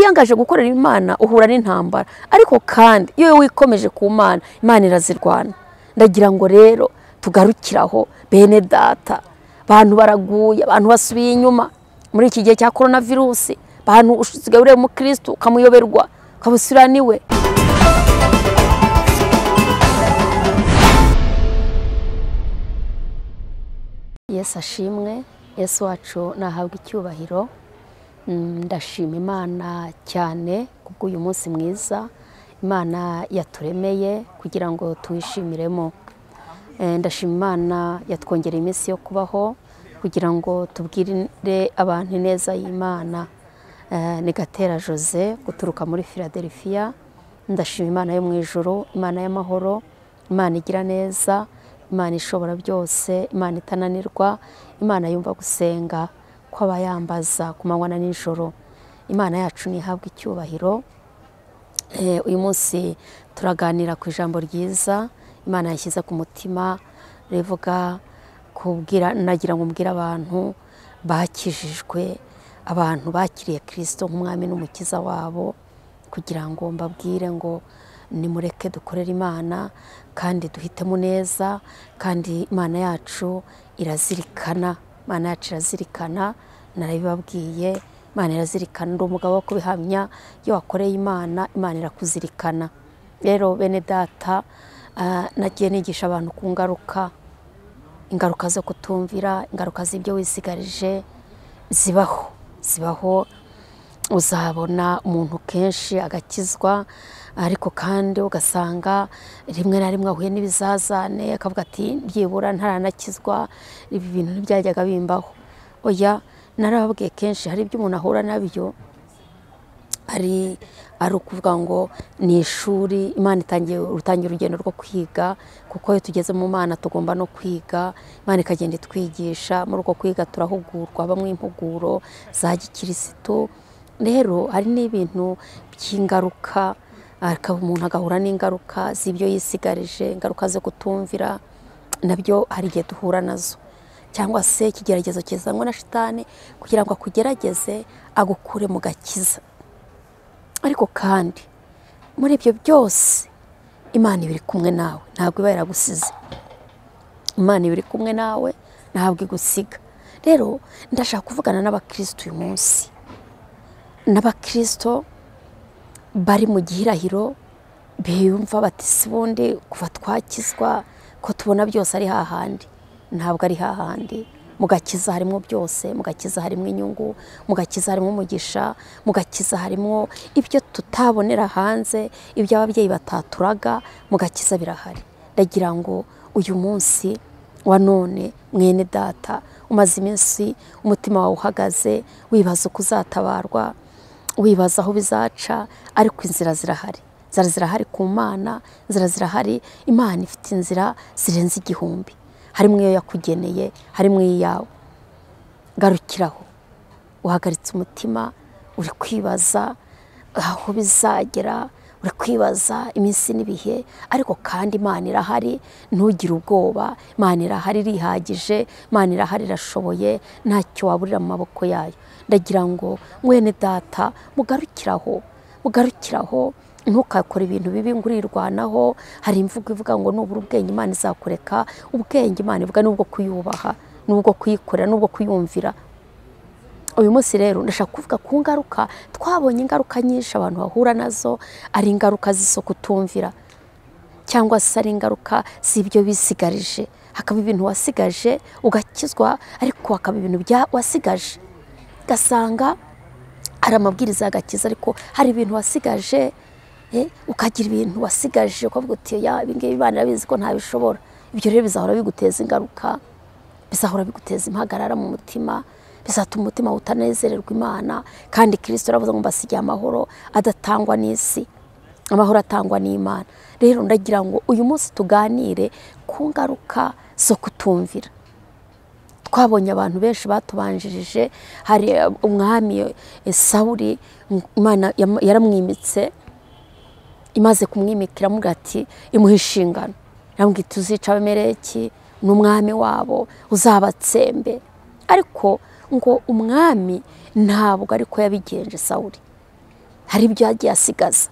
wiyangaje gukorera Imana uhura n'intambara, ariko kandi iyo wikomeje ku Mana, Imana irazirwana. Ndagira ngo rero tugarukiraho bene data, abantu baraguye, abantu basubiye inyuma muri iki gihe cya coronavirus, abantu usigaye uri mu Kristo ukamuyoberwa ukabusira niwe. Yesu ashimwe, Yesu wacu nahabwa icyubahiro. Ndashima Imana cyane kubw'uyu munsi mwiza Imana yaturemeye kugira ngo tuwishimiremo. Ndashima Imana yatwongereye iminsi yo kubaho kugira ngo tubwirire abantu neza y'Imana. Ni Gatera Jose guturuka muri Philadelifia. Ndashima Imana yo mu ijuru, Imana y'amahoro, Imana igira neza, Imana ishobora byose, Imana itananirwa, Imana yumva gusenga kw'abayambaza ku manywa na nijoro. Imana yacu nihabwa icyubahiro. Uyu munsi turaganira ku ijambo ryiza Imana yashyize ku mutima rivuga kubwira, nagira ngo mbwira abantu bakijijwe, abantu bakiriye Kristo nk'umwami n'umukiza wabo, kugira ngo mbabwire ngo nimureke dukorere Imana kandi duhitemo neza, kandi Imana yacu irazirikana. Imana yacu irazirikana, narabibabwiye, Imana irazirikana. Ndi umugabo wo kubihamya, iyo wakoreye Imana, Imana irakuzirikana. Rero bene data, nagiye nigisha abantu ku ngaruka, ingaruka zo kutumvira, ingaruka z'ibyo wisigarije zibaho. Uzabona umuntu kenshi agakizwa, ariko kandi ugasanga rimwe na rimwe ahuye n'ibizazane akavuga ati byibura ntaranakizwa, ibi bintu ntibyajyaga bimbaho. Oya, narababwiye kenshi hari ibyo umuntu ahura nabyo ari ukuvuga ngo ni ishuri. Imana utangiye urugendo rwo kwiga, kuko iyo tugeze mu Mana tugomba no kwiga. Imana ikagenda itwigisha, muri uko kwiga turahugurwa, bamwe impuguro za gikirisitu. Rero hari n'ibintu by'ingaruka, umuntu agahura n'ingaruka z'ibyo yisigarije, ingaruka zo kutumvira, nabyo hari igihe duhura nazo, cyangwa se ikigeragezo kizanwa na shitani kugira ngo akugerageze agukure mu gakiza. Ariko kandi muri ibyo byose Imana iba iri kumwe nawe, ntabwo iba yaragusize. Imana iba iri kumwe nawe, ntabwo igusiga. Rero ndashaka kuvugana n'abakristo uyu munsi, n'abakristo bari mu gihirahiro, biyumva bati sibundi kuva twakizwa ko tubona byose ari hahandi. Ntabwo ari hahandi. Mu gakiza harimo byose, mu gakiza harimo inyungu, mu gakiza harimo umugisha, mu gakiza harimo ibyo tutabonera hanze, ibyo ababyeyi bataturaga, mu gakiza birahari. Ndagira ngo uyu munsi wa none mwene data, umaze iminsi umutima wawe uhagaze wibaza uko uzatabarwa, wibaza aho bizaca, ariko inzira zirahari. Zirahari ku Mana, inzira zirahari. Imana ifite inzira zirenze 1000. Harimo iyo yakugeneye, harimo iyawe. Garukiraho, uhagaritse umutima, uri kwibaza aho bizagera, uri kwibaza iminsi n'ibihe, ariko kandi Imana irahari. Ntugire ubwoba, Imana irahari, irihagije, Imana irahari, irashoboye, ntacyo waburira mu maboko yayo. Ndagira ngo mwene data mugarukiraho, ntukakore ibintu bibi ngo urirwanaho. Hari imvugo ivuga ngo nubura ubwenge Imana izakureka. Ubwenge Imana ivuga nubwo kuyubaha, nubwo kuyikorera, nubwo kuyumvira. Uyu munsi rero ndashaka kuvuga ku ngaruka. Twabonye ingaruka nyinshi abantu bahura nazo, ari ingaruka z'iso kutumvira, cyangwa se ari ingaruka z'ibyo bisigarije. Hakaba ibintu wasigaje ugakizwa, ariko hakaba ibintu wasigaje gasanga hari amabwiriza y'agakiza, ariko hari ibintu wasigaje, ukagira ibintu wasigaje ukavuga uti ya ibingibi Imana irabizi ko ntabishobora. Ibyo rero bizahora biguteza ingaruka, bizahora biguteza impagarara mu mutima, bizatuma umutima utanezererwa Imana. Kandi Kristo aravuze ngo mbasigiye amahoro adatangwa n'isi, amahoro atangwa n'Imana. Rero ndagira ngo uyu munsi tuganire ku ngaruka zo kutumvira. Twabonye abantu benshi batubanjirije. Hari umwami Sawuli, Imana yaramwimitse, imaze kumwimikira mu gati imuha inshingano, yambwiye tuzica Abameleki, n'umwami wabo uzabatsembe. Ariko ngo umwami ntabwo ariko yabigenje Sawuli. hari ibyo yagiye asigaza,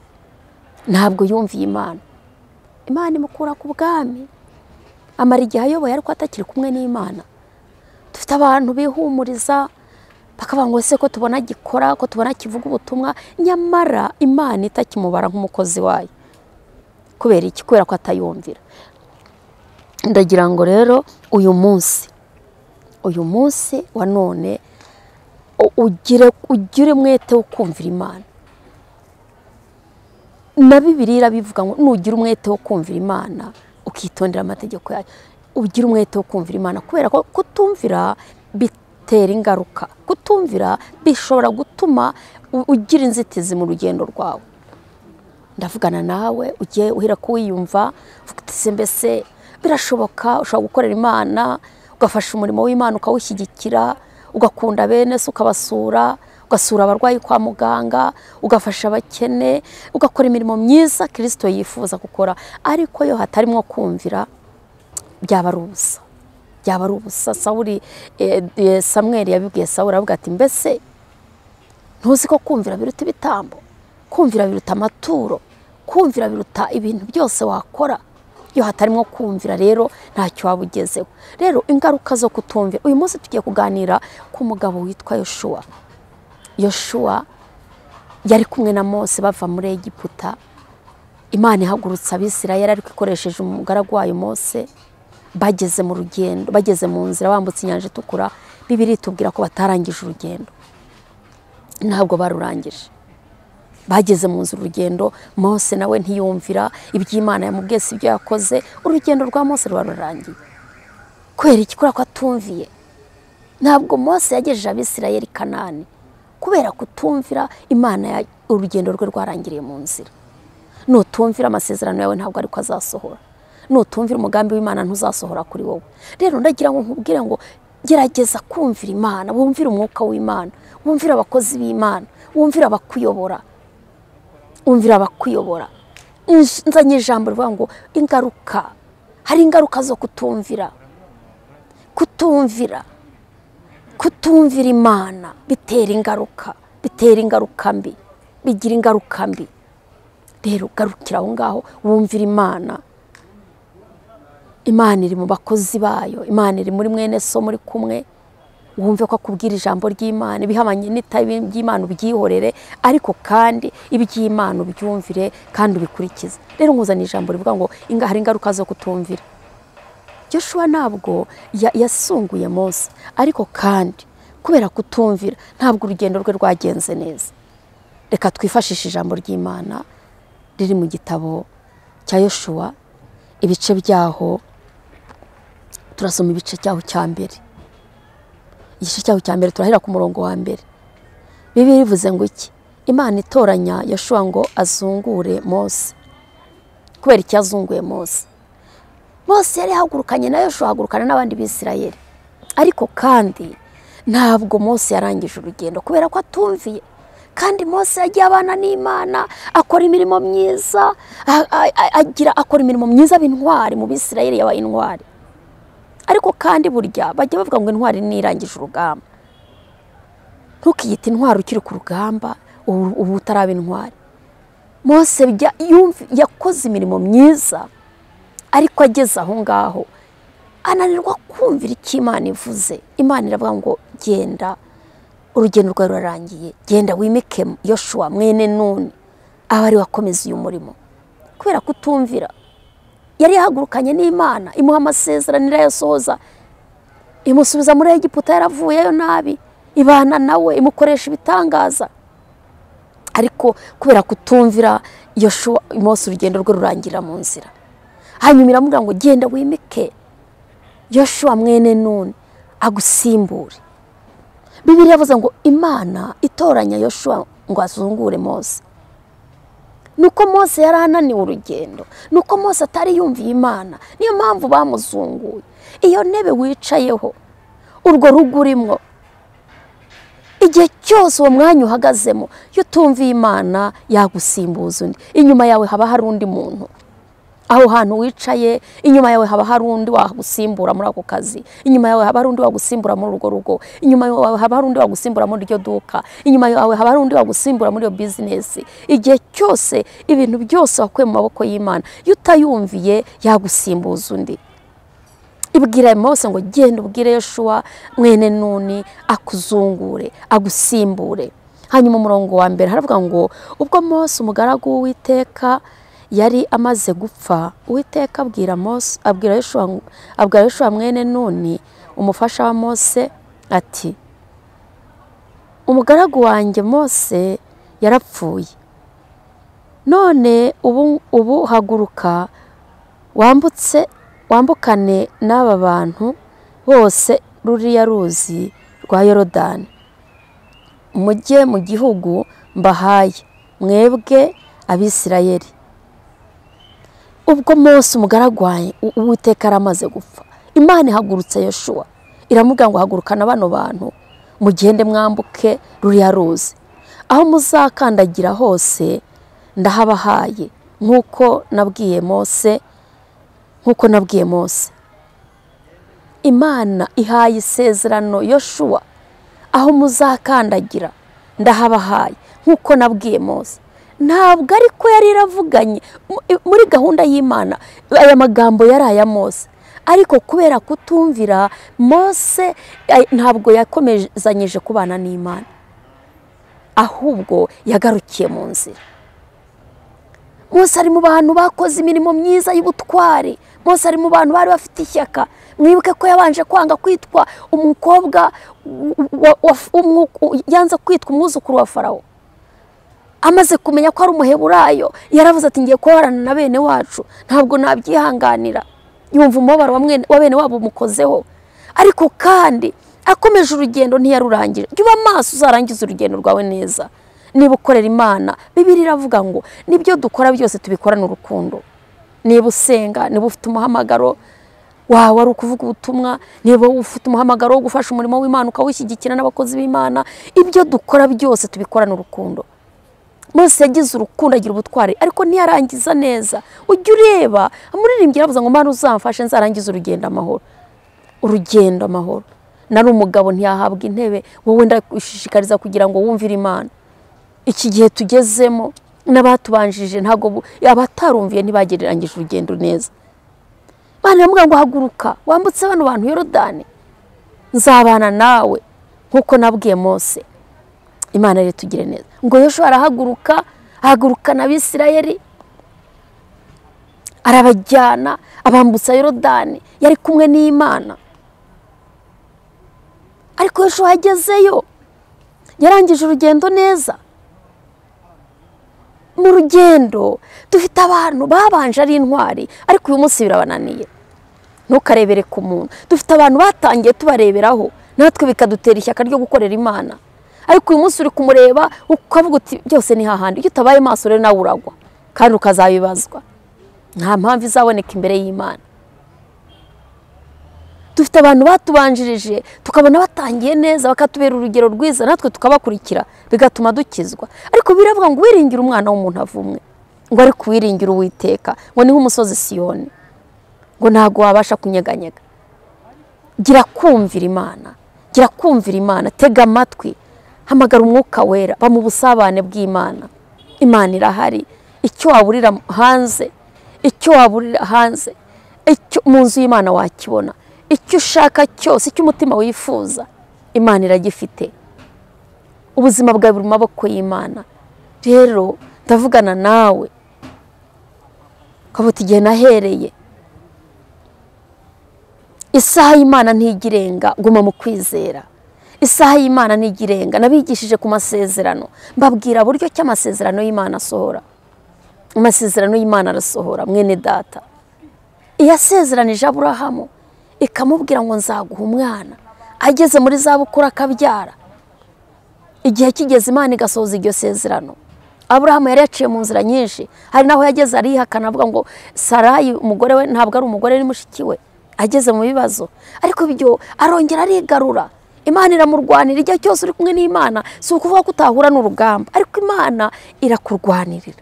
ntabwo yumviye Imana. Imana imukura ku bwami, amara igihe ayoboye ariko atakiri kumwe n'Imana. Dufite abantu bihumuriza bakavuga ngo ese ko tubona gikora, ko tubona kivuga ubutumwa, nyamara Imana itakimubara nk'umukozi wayo. Kubera iki? Kubera ko atayumvira. Ndagira ngo rero uyu munsi wa none ugire umwete wo kumvira Imana. Na Bibiliya bivuga ngo nugira umwete wo kumvira Imana ukitondera amategeko yayo, ugira umwete wo kumvira Imana, kubera ko kutumvira bitera ingaruka. Kutumvira bishobora gutuma ugira inzitizi mu rugendo rwawe. Ndavugana nawe ugiye uhira kuwiyumva ufite mbese birashoboka ushobora gukorera Imana, ugafasha umurimo w'Imana ukawushyigikira, ugakunda bene se ukabasura, ugasura abarwayi kwa muganga, ugafasha abakene, ugakora imirimo myiza Kristo yifuza gukora, ariko yo hatarimo kumvira byaba ari ubusa. Byaba ari ubusa. Samweli yabibwiye Sawuli avuga ati mbese ntuzi ko kumvira biruta ibitambo, kumvira biruta amaturo, kumvira biruta ibintu byose wakora. Iyo hatarimo kumvira rero ntacyo waba ugezeho. Rero ingaruka zo kutumvira, uyu munsi tugiye kuganira ku mugabo witwa Yoshua yari kumwe na Mose bava muri Egiputa. Imana ihagurutsa Abisirayeli ariko ikoresheje umugaragu wayo Mose. Bageze mu rugendo, bageze mu nzira bambutse inyanja itukura, Bibiliya itubwira ko batarangije urugendo. Ntabwo barurangije. Bageze mu nzira urugendo, Mose nawe ntiyumvira iby'Imana yamubwiye si ibyo yakoze. Urugendo rwa Mose rwarurangiye. Kubera iki? Kubera ko atumviye. Ntabwo Mose yagejeje Abisirayeli Kanani. Kubera kutumvira Imana, urugendo rwe rwarangiriye mu nzira. Nutumvira amasezerano yawe ntabwo ariko azasohora. Nutumvira umugambi w'Imana ntuzasohora kuri wowe. Rero ndagira ngo nkubwire ngo gerageza kumvira Imana, wumvira umwuka w'Imana, wumvira abakozi b'Imana, wumvira abakuyobora. Umvira abakuyobora. Nzanye ijambo rivuga ngo ingaruka. Hari ingaruka zo kutumvira. Kutumvira Imana bitera ingaruka mbi, bigira ingaruka mbi. Rero garukira aho ngaho wumvira Imana. Imana iri mu bakozi bayo, Imana iri muri mwene so muri kumwe. Wumve ko akubwira ijambo ry'Imana, ibihabanye n'itabi by'Imana ubyihorere, ariko kandi iby'Imana ubyumvire kandi ubikurikize. Rero nkuzana ijambo rivuga ngo hari ingaruka zo kutumvira. Yoshua ntabwo yasunguye Mose, ariko kandi kubera kutumvira ntabwo urugendo rwe rwagenze neza. Reka twifashishe ijambo ry'Imana riri mu gitabo cya Yoshua, ibice byaho turasoma ibice cyaho cya mbere. Igice cyaho cya mbere turahera ku murongo wa mbere. Bibiliya bivuze ngo iki? Imana itoranya Yoshua ngo azungure Mose. Kubera iki yazunguye Mose? Mose yari hagurukanye na Yoshua, hagurukana n'abandi b'Isirayeli, ariko kandi ntabwo Mose yarangije urugendo kubera ko atumviye. Kandi Mose yagiye abana n'Imana, akora imirimo myiza, akora imirimo myiza b'intwari mu b'Isirayeli, yabaye intwari. Ariko kandi burya bajya bavuga ngo intwari nirangije urugamba. Ntukiyite intwari ukiri ku rugamba ubu utaraba intwari. Mose yakoze imirimo myiza, ariko ageze aho ngaho ananirwa kumvira icyo Imana ivuze. Imana iravuga ngo genda, urugendo rwawe rurarangiye, genda wimike Yoshua mwene Nuni aba ari wakomeza uyu murimo. Kubera kutumvira, yari yahagurukanye n'Imana, imuha amasezerano irayasohoza, imusubiza muri Egiputa yaravuyeyo nabi, ibana nawe, imukoresha ibitangaza. Ariko kubera kutumvira Yoshua, Mose urugendo rwe rurangira mu nzira. Hanyuma iramubwira ngo genda wimike Yoshua mwene Nuni agusimbure. Bibiliya yavuze ngo Imana itoranya Yoshua ngo azungure Mose. Nuko Mose yari ananiwe urugendo, nuko Mose atari yumviye Imana, niyo mpamvu bamuzunguye. Iyo ntebe wicayeho, urwo rugo urimo, igihe cyose uwo mwanya uhagazemo, iyo utumviye Imana yagusimbuza undi. Inyuma yawe haba hari undi muntu aho hantu wicaye inyuma yawe haba hari undi wagusimbura muri ako kazi, inyuma yawe haba hari undi wagusimbura muri urwo rugo, inyuma yawe haba hari undi wagusimbura muri iryo duka, inyuma yawe haba hari undi wagusimbura muri iyo business. Igihe cyose ibintu byose wakuye mu maboko y'Imana, iyo utayumviye yagusimbuza undi. Ibwira Mose ngo genda ubwire Yoshua mwene Nuni akuzungure, agusimbure. Hanyuma umurongo wa mbere haravuga ngo ubwo Mose umugaragu w'Uwiteka yari amaze gupfa, Uwiteka abwira Yoshua mwene Nuni umufasha wa Mose ati, umugaragu wanjye Mose yarapfuye, none ubu haguruka wambukane n'aba bantu bose ruriya ruzi rwa Yorodani, mujye mu gihugu mbahaye mwebwe Abisirayeli. Ubwo Mose umugaragu Uwiteka aramaze gupfa, Imana ihagurutse Yoshua iramubwira ngo hagurukana bano bantu mugende mwambuke ruriya ruzi, aho muzakandagira hose ndahabahaye nk'uko nabwiye Mose. Imana ihaye isezerano Yoshua, aho muzakandagira ndahabahaye nk'uko nabwiye Mose. Ntabwo ariko yari iravuganye muri gahunda y'Imana, aya magambo yari aya Mose, ariko kubera kutumvira Mose ntabwo yakomezanyije kubana n'Imana, ahubwo yagarukiye mu nzira. Mose ari mu bantu bakoze imirimo myiza y'ubutwari, Mose ari mu bantu bari bafite ishyaka. Mwibuke ko yabanje kwanga kwitwa umukobwa yanze kwitwa umwuzukuru wa Farawo. Amaze kumenya ko ari umuheburayo yaravuze ati ngiye kubarana na bene wacu, ntabwo nabyihanganira. Yumva umubabaro wa bene wabo umukozeho, ariko kandi akomeje urugendo ntiyarurangije. Jya uba maso uzarangiza urugendo rwawe neza. Niba ukorera Imana, Bibiliya iravuga ngo nibyo dukora byose tubikorana urukundo. Niba usenga, niba ufite umuhamagaro wawe ari ukuvuga ubutumwa, niba ufite umuhamagaro wo gufasha umurimo w'Imana ukawushyigikira n'abakozi b'Imana, ibyo dukora byose tubikorana urukundo. Mose yagize urukundo agira ubutwari, ariko ntiyarangiza neza. Ujye ureba amuririmbyi aravuga ngo Mana uzamfashe nzarangiza urugendo amahoro. Urugendo amahoro. Nari umugabo ntiyahabwa intebe, wowe ndagushishikariza kugira ngo wumvire Imana. Iki gihe tugezemo n'abatubanjije ntago abatarumviye ntibagereranyije urugendo neza. Imana iramubwira ngo haguruka wambutse bano bantu Yorodani, nzabana nawe nkuko nabwiye Mose. Imana rero tugire neza ngo Yoshua ahagurukana Abisirayeli, arabajyana abambutsa Yorodani, yari kumwe n'Imana. Ariko Yoshua yagezeyo yarangije urugendo neza. Mu rugendo dufite abantu babanje ari intwari, ariko uyu munsi birabananiye. Ntukarebere ku muntu. Dufite abantu batangiye tubareberaho, natwe bikadutera ishyaka ryo gukorera Imana. Ariko uyu munsi uri kumureba ukavuga uti byose ni hahandi. Iyo utabaye maso rero nawe uragwa kandi ukazabibazwa. Nta mpamvu izaboneka imbere y'Imana. Dufite abantu batubanjirije tukabona batangiye neza, bakatubera urugero rwiza, natwe tukabakurikira bigatuma dukizwa. Ariko biravuga ngo wiringira umwana w'umuntu avumwe, ngo ari kuwiringira Uwiteka, ngo niho umusozi Siyoni, ngo ntago wabasha kunyeganyega. Gira kumvira Imana, tega amatwi, hamagara umwuka wera, ba mu busabane bw'Imana. Imana irahari. Icyo waburira hanze, icyo mu nzu y'Imana wakibona. Icyo ushaka cyose, icyo umutima wifuza, Imana iragifite. Ubuzima bwawe buri mu maboko y'Imana. Rero ndavugana nawe kabuti igihe nahereye. Isaha y'Imana ntigirenga, guma mu kwizera. Isaha y'Imana ntigirenga. Nabigishije ku masezerano, mbabwira buryo cy'amasezerano y'Imana asohora. Amasezerano y'Imana arasohora mwene data. Iyasezeranije Aburahamu ikamubwira ngo nzaguha umwana, ageze muri zabukuru akabyara. Igihe kigeze Imana igasohoza iryo sezerano. Aburahamu yari yaciye mu nzira nyinshi, hari naho yageze arihakana avuga ngo Sarayi umugore we ntabwo ari umugore, ni mushiki we. Ageze mu bibazo, ariko ibyo arongera arigarura. Imana iramurwanira. Igihe cyose uri kumwe n'Imana si ukuvuga ko utahura n'urugamba, ariko Imana irakurwanirira.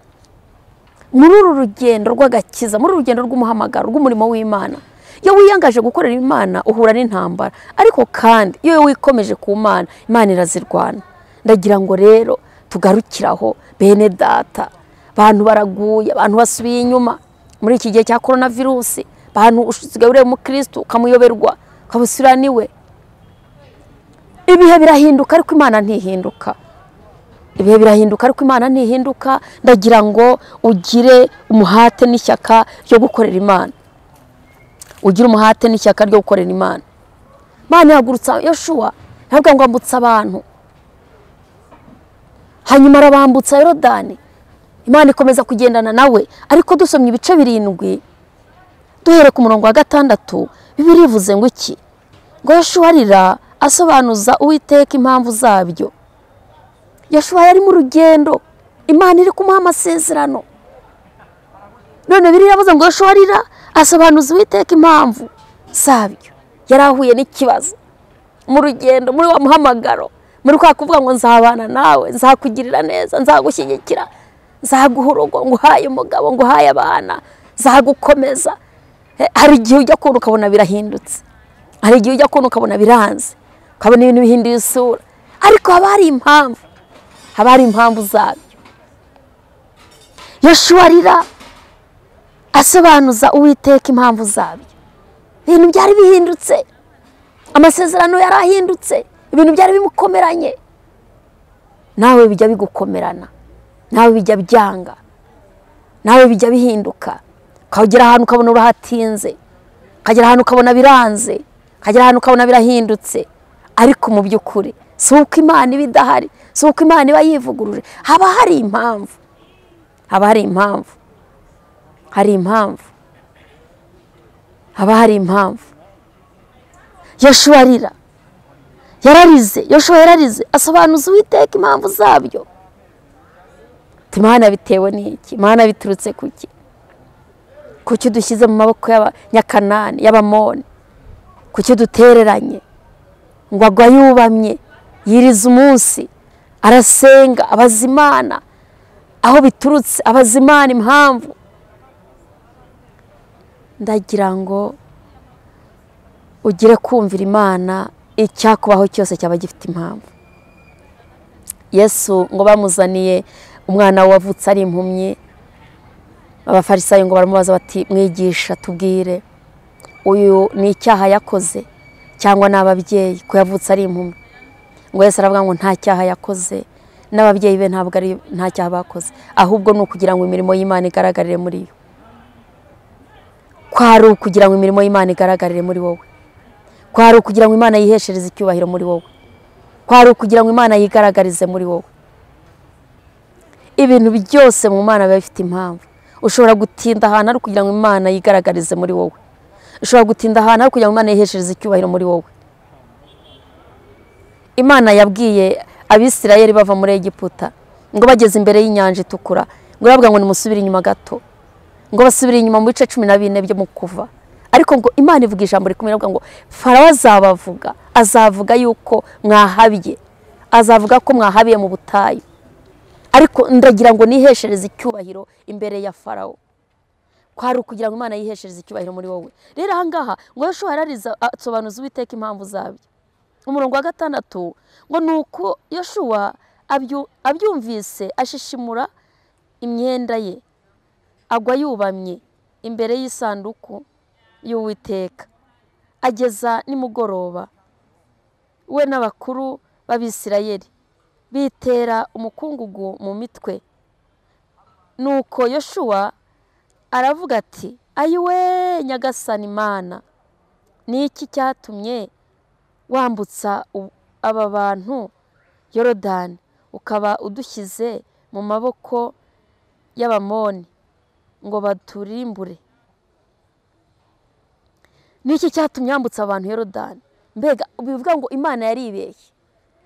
muri uru rugendo rw'agakiza, muri uru rugendo rw'umuhamagaro rw'umurimo w'Imana, iyo wiyangaje gukorera Imana uhura n'intambara, ariko kandi iyo wikomeje ku Mana, Imana irazirwana. Ndagira ngo rero tugarukiraho bene data, abantu baraguye, abantu basubiye inyuma muri iki gihe cya coronavirus, abantu usigaye ureba umukristo ukamuyoberwa ukabusira niwe. Ibihe birahinduka ariko Imana ntihinduka. Ibihe birahinduka ariko Imana ntihinduka. Ndagira ngo ugire umuhate n'ishyaka ryo gukorera Imana, ugire umuhate n'ishyaka ryo gukorera Imana. Imana yagurutsa Yoshua, yavuga ngo ambutsa abantu, hanyuma arabambutsa Yorodani. Imana ikomeza kugendana nawe, ariko dusomye ibice 7 duhere ku murongo wa 6, Bibiliya ivuze ngo iki? Ngo Yoshua arira asobanuza Uwiteka impamvu zabyo. Yoshua yari mu rugendo, Imana iri kumuha amasezerano. None Bibiliya ivuze ngo Yoshua arira asobanuza Uwiteka impamvu zabyo. Yarahuye n'ikibazo mu rugendo, muri wa muhamagaro, muri kwa kuvuga ngo nzabana nawe, nzakugirira neza, nzagushyigikira, nzaguha urugo, nguhaye umugabo, nguhaye abana, nzagukomeza. Hari igihe ujya kubona ukabona birahindutse, hari igihe ujya kubona ukabona biranze, ukabona ibintu bihinduye isura, ariko haba hari impamvu zabyo. Yoshua arira asobanuza Uwiteka impamvu zabyo. Ibintu byari bihindutse, amasezerano yarahindutse, ibintu byari bimukomeranye. Nawe bijya bigukomerana, nawe bijya byanga, nawe bijya bihinduka. Ukagera ahantu ukabona urahatinze, ukagera ahantu ukabona biranze, ukagera ahantu ukabona birahindutse, ariko mu by'ukuri si uko Imana iba idahari, si uko Imana iba yivuguruje. Haba hari impamvu, haba hari impamvu, hari impamvu, haba hari impamvu. Yoshua arira, yararize, Yoshua yararize asobanuza Uwiteka impamvu zabyo. Imana bitewe n'iki? Imana biturutse kuki? Kuki dushyize mu maboko y'Abanyakanani, y'Abamoni? Kuki dutereranye? Ngo agwa yubamye, yiriza umunsi, arasenga, abaza Imana aho biturutse, abaza Imana impamvu. Ndagira ngo ugire kumvira Imana, icyakubaho cyose cyaba gifite impamvu. Yesu ngo bamuzaniye umwana wavutse ari impumyi, Abafarisayo ngo baramubaza bati, mwigisha tubwire, uyu ni icyaha yakoze cyangwa n'ababyeyi ko yavutse ari impumyi? Ngo Yesu aravuga ngo nta cyaha yakoze, n'ababyeyi be ntabwo ari nta cyaha bakoze, ahubwo ni ukugira ngo imirimo y'Imana igaragarire muri yo. Kwari ukugira ngo imirimo y'Imana igaragarire muri wowe, kwari ukugira ngo Imana yiheshereze icyubahiro muri wowe, kwari ukugira ngo Imana yigaragarize muri wowe. Ibintu byose mu Mana biba bifite impamvu. Ushobora gutinda ahantu ari kugira ngo Imana yigaragarize muri wowe, ushobora gutinda ahantu ari kugira ngo Imana yiheshereze icyubahiro muri wowe. Imana yabwiye Abisirayeli bava muri Egiputa, ngo bageze imbere y'inyanja itukura, ngo bavuga ngo nimusubire inyuma gato, ngo basubire inyuma mu bice 14 byo mu Kuva. Ariko ngo Imana ivuga ijambo rikomeye, ngo Farawo azabavuga, azavuga yuko mwahabye, azavuga ko mwahabiye mu butayu, ariko ndagira ngo niheshereze icyubahiro imbere ya Farawo. Kwari ukugira ngo Imana yiheshereze icyubahiro muri wowe. Rero aha ngaha ngo Yoshua yarariza asobanuza Uwiteka impamvu zabyo. Umurongo wa 6 ngo nuko Yoshua abyumvise ashishimura imyenda ye, agwa yubamye imbere y'isanduku y'Uwiteka. Ageza nimugoroba, we n'abakuru b'Abisirayeli bitera umukungugu mu mitwe. Nuko Yoshua aravuga ati, ayiwe Nyagasani Imana, ni iki cyatumye wambutsa aba bantu Yorodani ukaba udushyize mu maboko y'Abamoni ngo baturimbure? Ni iki cyatumye wambutsa abantu Yorodani? Mbega bivuga ngo Imana yaribeshye,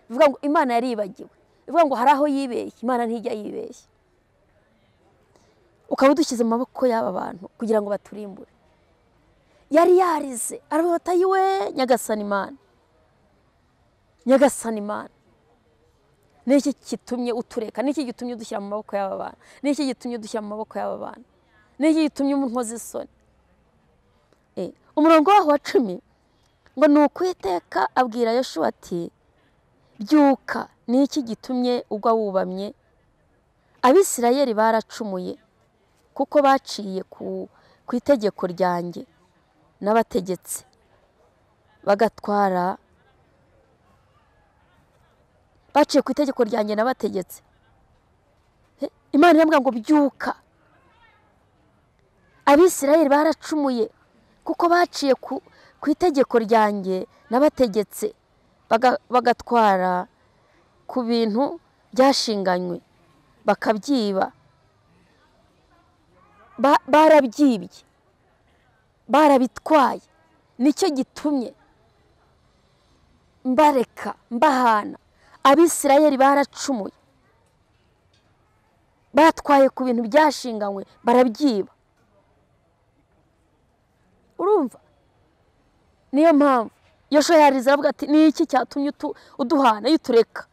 bivuga ngo Imana yaribagiwe, bivuga ngo hari aho yibeshye. Imana ntijya yibeshye. Ukaba udushyize mu maboko y'aba bantu kugira ngo baturimbure. Yari yarize aravuga ati, ayiwe Nyagasani Imana, Nyagasani Imana. niki kitumye utureka, niki gitumye udushyira mu maboko y'aba bana, niki gitumye udushyira mu maboko y'aba bana, niki gitumye umunkoza isoni. Umurongo waho wa 10 ngo ni ukwiteka abwira Yoshuwa ati byuka, niki gitumye ugwa wubamye, Abisirayeli baracumuye kuko baciye ku itegeko ryanjye n'abategetse bagatwara, baciye ku itegeko ryanjye n'abategetse. Imana irambwira ngo byuka, Abisirayeli baracumuye kuko baciye ku itegeko ryanjye n'abategetse bagatwara ku bintu byashinganywe bakabyiba. Barabyibye, barabitwaye, nicyo gitumye mbareka mbahana. Abisirayeli baracumuye, batwaye ku bintu byashinganywe barabyiba. Urumva? Niyo mpamvu Yoshuwa yarize aravuga ati ni iki cyatumye uduhana, yutureka,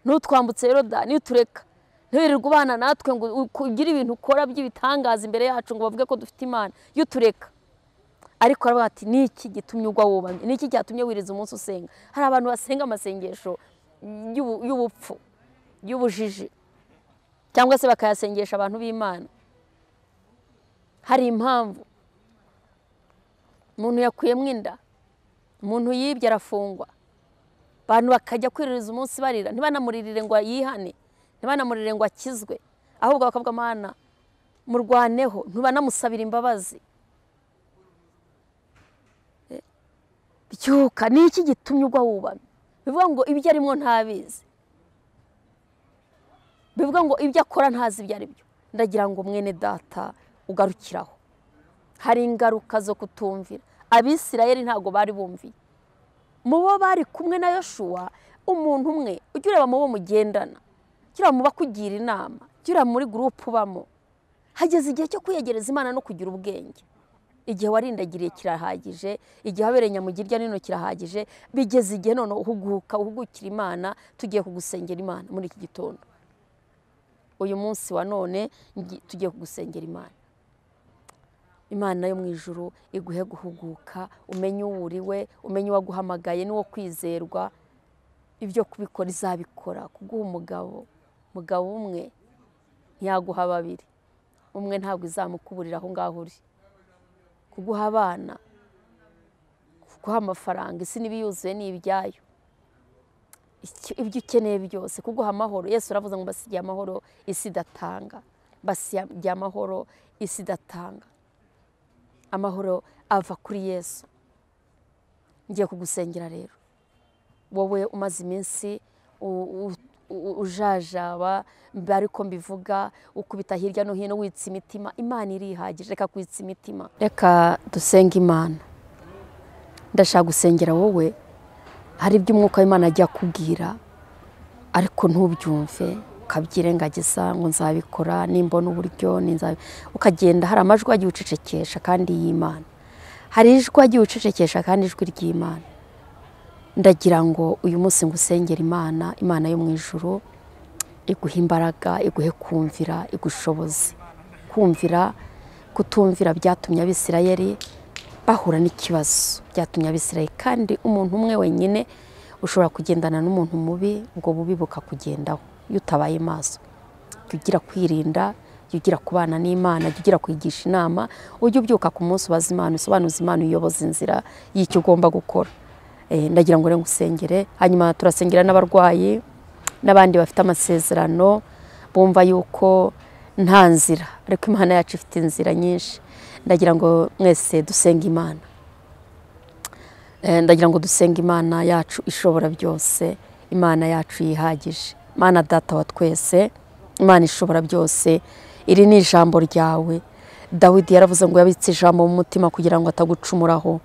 n'utwambutse Yorodani, yutureka, ntiwirirwe ubana natwe ngo ugire ibintu ukora by'ibitangaza imbere yacu ngo bavuge ko dufite Imana, yutureka. Ariko aravuga ati ni iki gitumye ugwa wubamye, ni iki cyatumye wiriza umunsi usenga. Hari abantu basenga amasengesho y'ubupfu, y'ubujiji, cyangwa se bakayasengesha abantu b'Imana. Hari impamvu. Umuntu yakuyemo inda, umuntu yibye arafungwa, abantu bakajya kwiririza umunsi barira, ntibanamuririre ngo yihane, ntibanamuririre ngo akizwe, ahubwo bakavuga Mana murwaneho, ntibanamusabira imbabazi. Byuka, ni iki gitumye ugwa wubamye. Bivuga ngo ibyo arimo ntabizi, bivuga ngo ibyo akora ntazi ibyo ari byo. Ndagira ngo mwene data ugarukiraho. Hari ingaruka zo kutumvira. Abisirayeli ntago bari bumviye. Mubo bari kumwe na Yoshuwa, umuntu umwe ujya ureba mubo mugendana, ujya muba kugira inama, ujya muri groupe ubamo. Hageze igihe cyo kwiyegereza Imana no kugira ubwenge. Igihe warindagiriye kirahagije, igihe wabereye nyamugirya nino kirahagije, bigeze igihe none uhugukira Imana. Tugiye kugusengera Imana muri iki gitondo. Uyu munsi wa none tugiye kugusengera Imana. Imana yo mu ijuru iguhe guhuguka, umenye uwuriwe, umenye waguhamagaye n'uwo kwizerwa. Ibyo kubikora izabikora. Kuguha umugabo umwe ntiyaguha babiri, umwe ntabwo izamukuburira aho ngaho uri. Kuguha abana, kuguha amafaranga, isi n'ibiyuzuye ni ibyayo. Ibyo ukeneye byose, kuguha amahoro. Yesu aravuze ngo basigiye amahoro isi idatanga, basigiye amahoro isi idatanga. Amahoro ava kuri Yesu. Ngiye kugusengera rero, wowe umaze iminsi ujajaba, ariko mbivuga ukubita hirya no hino witsa imitima. Imana irihagije, reka kwitsa imitima. Reka dusenga Imana. Ndashaka gusengera wowe, hari ibyo umwuka w'Imana ajya kubwira ariko ntubyumve, ukabyirengagiza ngo nzabikora nimbona uburyo, ukagenda. Hari amajwi agiye ucecekesha kandi y'Imana, hari ijwi agiye ucecekesha kandi ijwi ry'Imana. Ndagira ngo uyu munsi ngusengera Imana. Imana yo mu ijuru iguha imbaraga, iguhe kumvira, igushoboze kumvira. Kutumvira byatumye Abisirayeli bahura n'ikibazo, byatumye Abisirayeli. Kandi umuntu umwe wenyine ushobora kugendana n'umuntu mubi, ubwo bubi bukakugendaho iyo utabaye maso. Ugira kwirinda, ugira kubana n'Imana, ugira kwigisha inama, ujye ubyuka ku munsi ubaza Imana, usobanuza Imana, uyoboza inzira y'icyo ugomba gukora. Ndagira ngo ngusengere, hanyuma turasengera n'abarwayi n'abandi bafite amasezerano bumva yuko nta nzira, ariko Imana yacu ifite inzira nyinshi. Ndagira ngo mwese dusenga Imana. Ndagira ngo dusenga Imana yacu ishobora byose, Imana yacu yihagije, Mana data wa twese, Imana ishobora byose. Iri ni ijambo ryawe. Dawidi yaravuze ngo yabitse ijambo mu mutima kugira ngo atagucumuraho.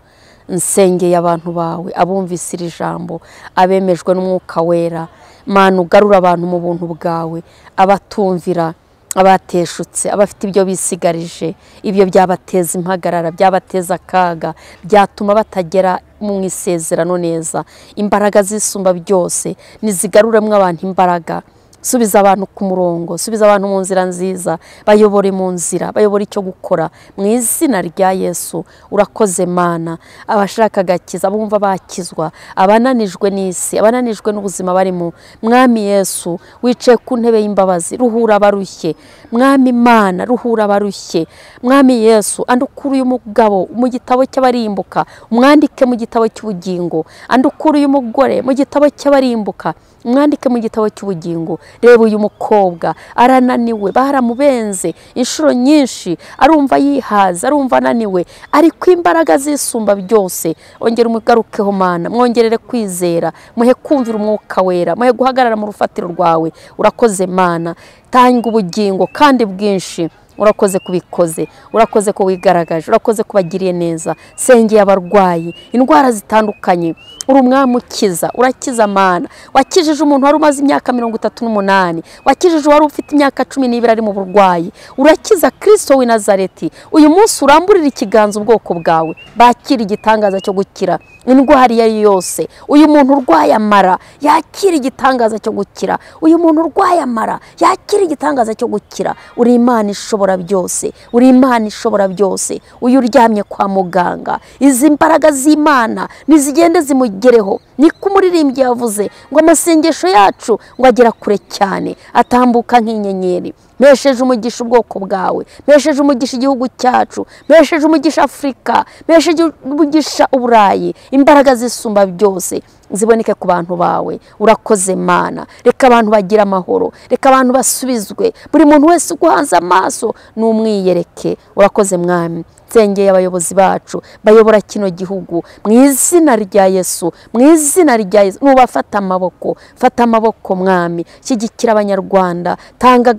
Nsengeye abantu bawe abumvise iri jambo, abemejwe n'umwuka wera. Mana ugarura abantu mu buntu bwawe, abatumvira, abateshutse, abafite ibyo bisigarije, ibyo byabateza impagarara, byabateza akaga, byatuma batagera mu isezerano neza. Imbaraga zisumba byose nizigaruremwe abantu imbaraga. Subiza abantu ku murongo, subiza abantu mu nzira nziza, bayobore mu nzira, bayobore icyo gukora mu izina rya Yesu. Urakoze Mana. Abashaka gakiza, bumva bakizwa, abananijwe n'isi, abananijwe n'ubuzima barimo, Mwami Yesu wicaye ku ntebe y'imbabazi, ruhura abarushye. Mwami Mana, ruhura abarushye. Mwami Yesu, andukura uyu mugabo mu gitabo cy'abarimbuka, umwandike mu gitabo cy'ubugingo. Andukura uyu mugore mu gitabo cy'abarimbuka, umwandike mu gitabo cy'ubugingo. Reba uyu mukobwa arananiwe, baramubenze inshuro nyinshi, arumva yihaza, arumva ananiwe, ariko imbaraga zisumba byose ongera umugarukeho Mana. Mwongerere kwizera, muhe kumvira umwuka wera, muhe guhagarara mu rufatiro rwawe. Urakoze Mana, tanga ubugingo kandi bwinshi. Urakoze kubikoze, urakoze ko wigaragaje, urakoze kubagiriye neza. Sengeye abarwayi indwara zitandukanye, uri umwami ukiza, urakiza Mana. Wakijije umuntu wari umaze imyaka 38, wakijije wari ufite imyaka 12 ari mu burwayi. Urakiza Kristo w'i Nazareti. Uyu munsi uramburira ikiganza ubwoko bwawe, bakira igitangaza cyo gukira indwara iyo ari yose. Uyu muntu urwaye amara yakira igitangaza cyo gukira. Uyu muntu urwaye amara yakira igitangaza cyo gukira. Uri Imana ishobora byose, uri Imana ishobora byose. Uyu uryamye kwa muganga, izi mbaraga z'Imana nizigende zimugereho. Niko umuririmbyi yavuze ngo amasengesho yacu ngo agera kure cyane, atambuka nk'inyenyeri. Mesheje umugisha ubwoko bwawe, mesheje umugisha igihugu cyacu, mesheje umugisha Afrika, mesheje umugisha Uburayi. Imbaraga zisumba byose ziboneke ku bantu bawe. Urakoze Mana. Reka abantu bagira amahoro, reka abantu basubizwe, buri muntu wese uguhanze amaso n'umwiyereke. Urakoze Mwami. Sengeye abayobozi bacu bayobora kino gihugu mu izina rya Yesu, mu izina rya Yesu. Nubafata amaboko, fata amaboko Mwami. Shyigikira abanyarwanda, tanga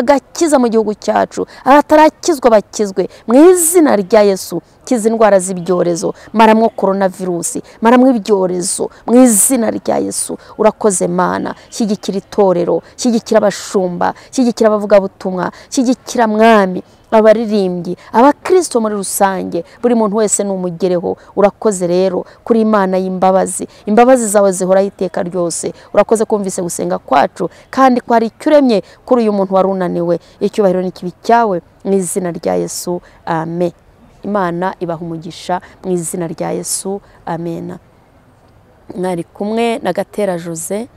gakiza mu gihugu cyacu. Abatarakizwa bakizwe mu izina rya Yesu. Kiza indwara z'ibyorezo, maramwo coronavirus, maramwo ibyorezo mu izina rya Yesu. Urakoze Mana. Shyigikira itorero, shyigikira abashumba, shyigikira abavuga butumwa, shyigikira Mwami abaririmbyi, abakristo muri rusange, buri muntu wese numugereho. Urakoze rero kuri Imana y'imbabazi. Imbabazi zawe zihoraho iteka ryose. Urakoze kumvise gusenga kwacu kandi kwari cyuremye kuri uyu muntu warunaniwe. Icyubahiro n'ikibi cyawe mu izina rya Yesu. Amen. Imana ibaha umugisha mu izina rya Yesu. Amen. Mwari kumwe na Gatera Jose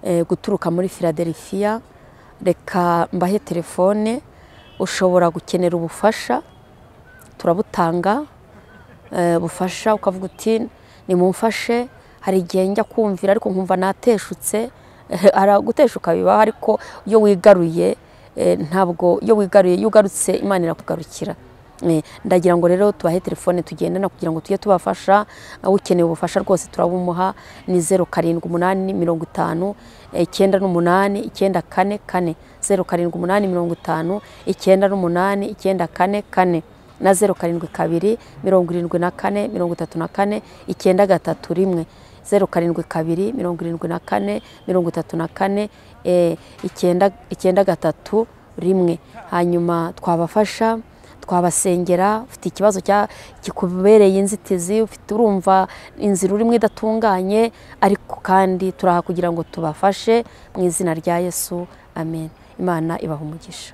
guturuka muri Philadelifia. Reka mbahe telefone, ushobora gukenera ubufasha, turabutanga. Bufasha ukavuga uti nimumfashe, hari igihe njya kumvira ariko nkumva nateshutse. Guteshuka bibaho, ariko iyo wigaruye ntabwo, iyo wigaruye yugarutse Imana irakugarukira. Ndagira ngo rero tubahe telefone tugendana kugira ngo tujye tubafasha. Ukeneye ubufasha rwose turabumuha. Ni 0785 98 944, 0785 98 944 na 0722 74 34 931, 0722 74 34 931. Hanyuma twabafasha, twabasengera. Ufite ikibazo kikubereye inzitizi, ufite urumva inzira urimo idatunganye, ariko kandi turaha kugira ngo tubafashe mu izina rya Yesu. Amen. Imana ibaha umugisha.